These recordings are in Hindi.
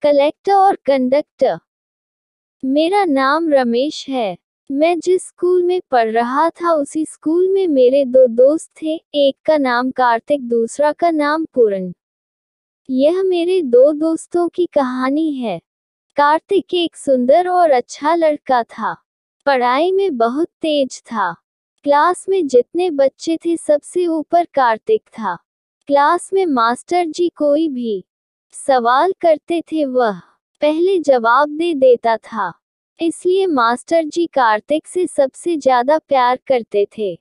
कलेक्टर और कंडक्टर। मेरा नाम रमेश है। मैं जिस स्कूल में पढ़ रहा था उसी स्कूल में मेरे दो दोस्त थे, एक का नाम कार्तिक, दूसरा का नाम पूरन। यह मेरे दो दोस्तों की कहानी है। कार्तिक एक सुंदर और अच्छा लड़का था। पढ़ाई में बहुत तेज था। क्लास में जितने बच्चे थे सबसे ऊपर कार्तिक था। क्लास में मास्टर जी कोई भी सवाल करते थे वह पहले जवाब दे देता था, इसलिए मास्टर जी कार्तिक से सबसे ज्यादा प्यार करते थे।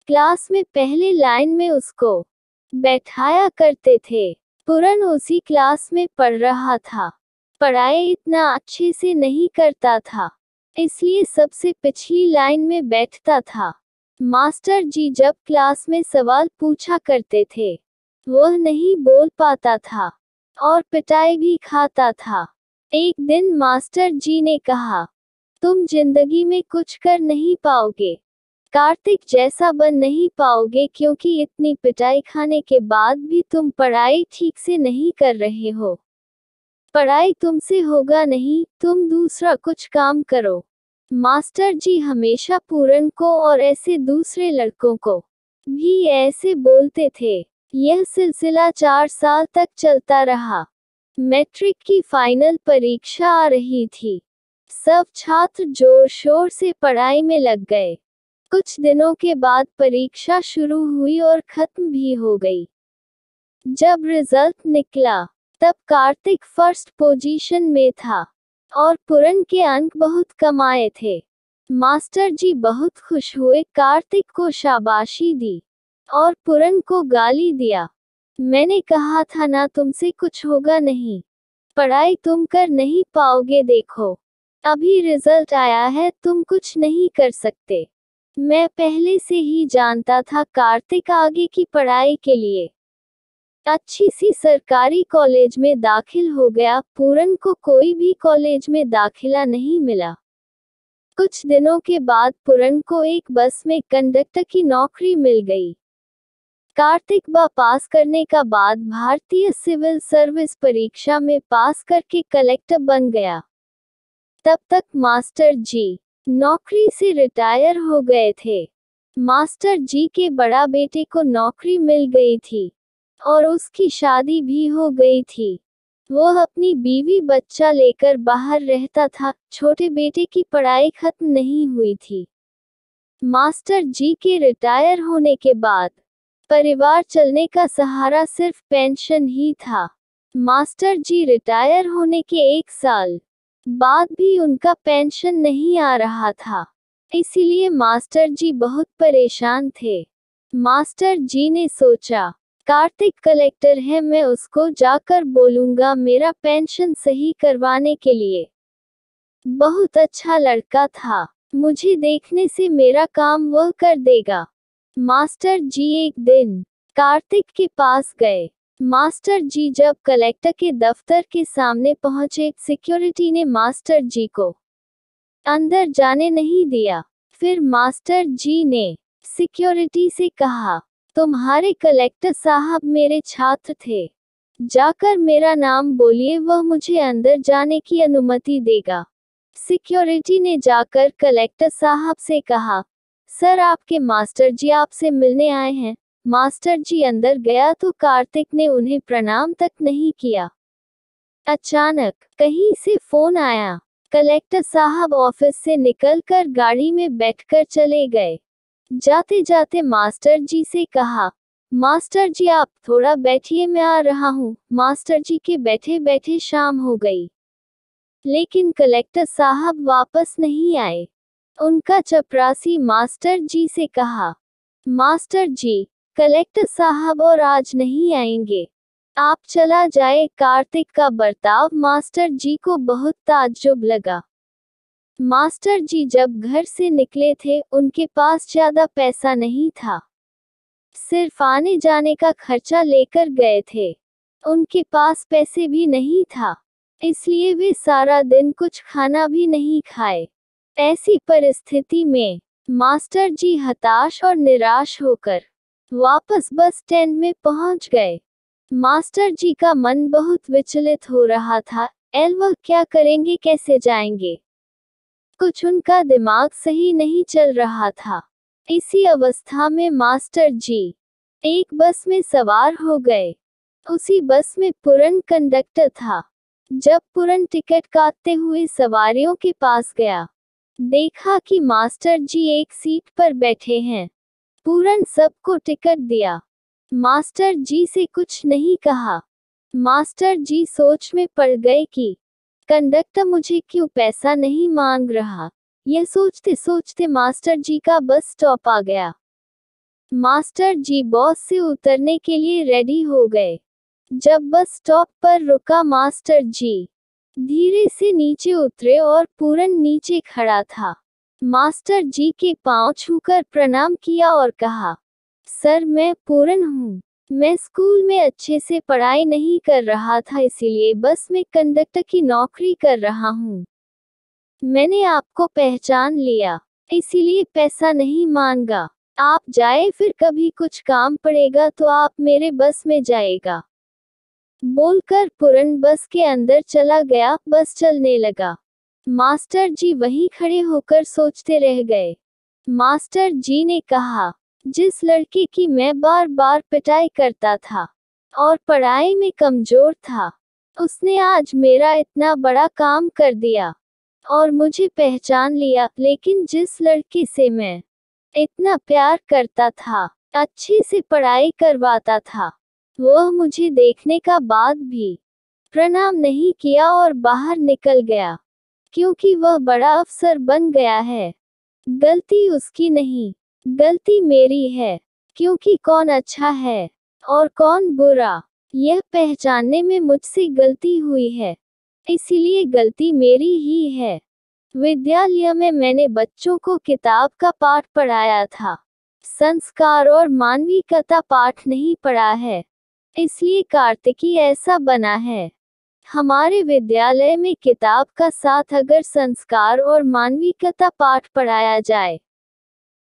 क्लास में पहले लाइन में उसको बैठाया करते थे। पूरन उसी क्लास में पढ़ रहा था। पढ़ाई इतना अच्छे से नहीं करता था, इसलिए सबसे पिछली लाइन में बैठता था। मास्टर जी जब क्लास में सवाल पूछा करते थे, वह नहीं बोल पाता था और पिटाई भी खाता था। एक दिन मास्टर जी ने कहा, तुम जिंदगी में कुछ कर नहीं पाओगे, कार्तिक जैसा बन नहीं पाओगे, क्योंकि इतनी पिटाई खाने के बाद भी तुम पढ़ाई ठीक से नहीं कर रहे हो। पढ़ाई तुमसे होगा नहीं, तुम दूसरा कुछ काम करो। मास्टर जी हमेशा पूरन को और ऐसे दूसरे लड़कों को भी ऐसे बोलते थे। यह सिलसिला 4 साल तक चलता रहा। मैट्रिक की फाइनल परीक्षा आ रही थी। सब छात्र जोर शोर से पढ़ाई में लग गए। कुछ दिनों के बाद परीक्षा शुरू हुई और खत्म भी हो गई। जब रिजल्ट निकला तब कार्तिक फर्स्ट पोजीशन में था और पूरन के अंक बहुत कम आए थे। मास्टर जी बहुत खुश हुए, कार्तिक को शाबाशी दी और पूरन को गाली दिया। मैंने कहा था ना तुमसे कुछ होगा नहीं, पढ़ाई तुम कर नहीं पाओगे, देखो अभी रिजल्ट आया है, तुम कुछ नहीं कर सकते। मैं पहले से ही जानता था कार्तिक आगे की पढ़ाई के लिए अच्छी सी सरकारी कॉलेज में दाखिल हो गया। पूरन को कोई भी कॉलेज में दाखिला नहीं मिला। कुछ दिनों के बाद पूरन को एक बस में कंडक्टर की नौकरी मिल गई। कार्तिक पास करने का बाद भारतीय सिविल सर्विस परीक्षा में पास करके कलेक्टर बन गया। तब तक मास्टर जी नौकरी से रिटायर हो गए थे। मास्टर जी के बड़ा बेटे को नौकरी मिल गई थी और उसकी शादी भी हो गई थी। वह अपनी बीवी बच्चा लेकर बाहर रहता था। छोटे बेटे की पढ़ाई खत्म नहीं हुई थी। मास्टर जी के रिटायर होने के बाद परिवार चलने का सहारा सिर्फ पेंशन ही था। मास्टर जी रिटायर होने के 1 साल बाद भी उनका पेंशन नहीं आ रहा था, इसीलिए मास्टर जी बहुत परेशान थे। मास्टर जी ने सोचा, कार्तिक कलेक्टर है, मैं उसको जाकर बोलूंगा मेरा पेंशन सही करवाने के लिए। बहुत अच्छा लड़का था, मुझे देखने से मेरा काम वह कर देगा। मास्टर जी एक दिन कार्तिक के पास गए। मास्टर जी जब कलेक्टर के दफ्तर के सामने पहुंचे, सिक्योरिटी ने मास्टर जी को अंदर जाने नहीं दिया। फिर मास्टर जी ने सिक्योरिटी से कहा, तुम्हारे कलेक्टर साहब मेरे छात्र थे, जाकर मेरा नाम बोलिए, वह मुझे अंदर जाने की अनुमति देगा। सिक्योरिटी ने जाकर कलेक्टर साहब से कहा, सर आपके मास्टर जी आपसे मिलने आए हैं। मास्टर जी अंदर गया तो कार्तिक ने उन्हें प्रणाम तक नहीं किया। अचानक कहीं से फोन आया। कलेक्टर साहब ऑफिस से निकलकर गाड़ी में बैठकर चले गए। जाते जाते मास्टर जी से कहा, मास्टर जी आप थोड़ा बैठिए, मैं आ रहा हूँ। मास्टर जी के बैठे बैठे शाम हो गई, लेकिन कलेक्टर साहब वापस नहीं आए। उनका चपरासी मास्टर जी से कहा, मास्टर जी कलेक्टर साहब और आज नहीं आएंगे, आप चला जाए। कार्तिक का बर्ताव मास्टर जी को बहुत ताज्जुब लगा। मास्टर जी जब घर से निकले थे, उनके पास ज्यादा पैसा नहीं था, सिर्फ आने जाने का खर्चा लेकर गए थे। उनके पास पैसे भी नहीं था, इसलिए वे सारा दिन कुछ खाना भी नहीं खाए। ऐसी परिस्थिति में मास्टर जी हताश और निराश होकर वापस बस स्टैंड में पहुंच गए। मास्टर जी का मन बहुत विचलित हो रहा था। एल वह क्या करेंगे, कैसे जाएंगे? कुछ उनका दिमाग सही नहीं चल रहा था। इसी अवस्था में मास्टर जी एक बस में सवार हो गए। उसी बस में पूरन कंडक्टर था। जब पूरन टिकट काटते हुए सवारियों के पास गया, देखा कि मास्टर जी एक सीट पर बैठे हैं। पूरन सबको टिकट दिया। मास्टर जी से कुछ नहीं कहा। मास्टर जी सोच में पड़ गए कि कंडक्टर मुझे क्यों पैसा नहीं मांग रहा। यह सोचते सोचते मास्टर जी का बस स्टॉप आ गया। मास्टर जी बस से उतरने के लिए रेडी हो गए। जब बस स्टॉप पर रुका, मास्टर जी धीरे से नीचे उतरे और पूरन नीचे खड़ा था। मास्टर जी के पांव छूकर प्रणाम किया और कहा, सर मैं पूरन हूँ। मैं स्कूल में अच्छे से पढ़ाई नहीं कर रहा था, इसीलिए बस में कंडक्टर की नौकरी कर रहा हूँ। मैंने आपको पहचान लिया, इसीलिए पैसा नहीं मांगा। आप जाए, फिर कभी कुछ काम पड़ेगा तो आप मेरे बस में जाएगा। बोलकर पूरन बस के अंदर चला गया। बस चलने लगा। मास्टर जी वहीं खड़े होकर सोचते रह गए। मास्टर जी ने कहा, जिस लड़के की मैं बार बार पिटाई करता था और पढ़ाई में कमजोर था, उसने आज मेरा इतना बड़ा काम कर दिया और मुझे पहचान लिया। लेकिन जिस लड़के से मैं इतना प्यार करता था, अच्छे से पढ़ाई करवाता था, वह मुझे देखने का बाद भी प्रणाम नहीं किया और बाहर निकल गया, क्योंकि वह बड़ा अफसर बन गया है। गलती उसकी नहीं, गलती मेरी है, क्योंकि कौन अच्छा है और कौन बुरा, यह पहचानने में मुझसे गलती हुई है, इसीलिए गलती मेरी ही है। विद्यालय में मैंने बच्चों को किताब का पाठ पढ़ाया था, संस्कार और मानविकता पाठ नहीं पढ़ा है, इसलिए कार्तिकी ऐसा बना है। हमारे विद्यालय में किताब का साथ अगर संस्कार और मानविकता पाठ पढ़ाया जाए,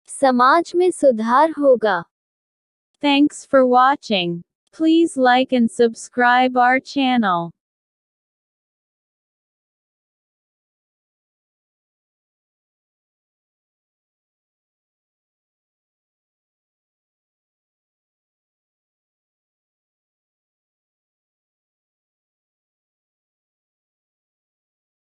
समाज में सुधार होगा। Thanks for watching. Please like and subscribe our channel.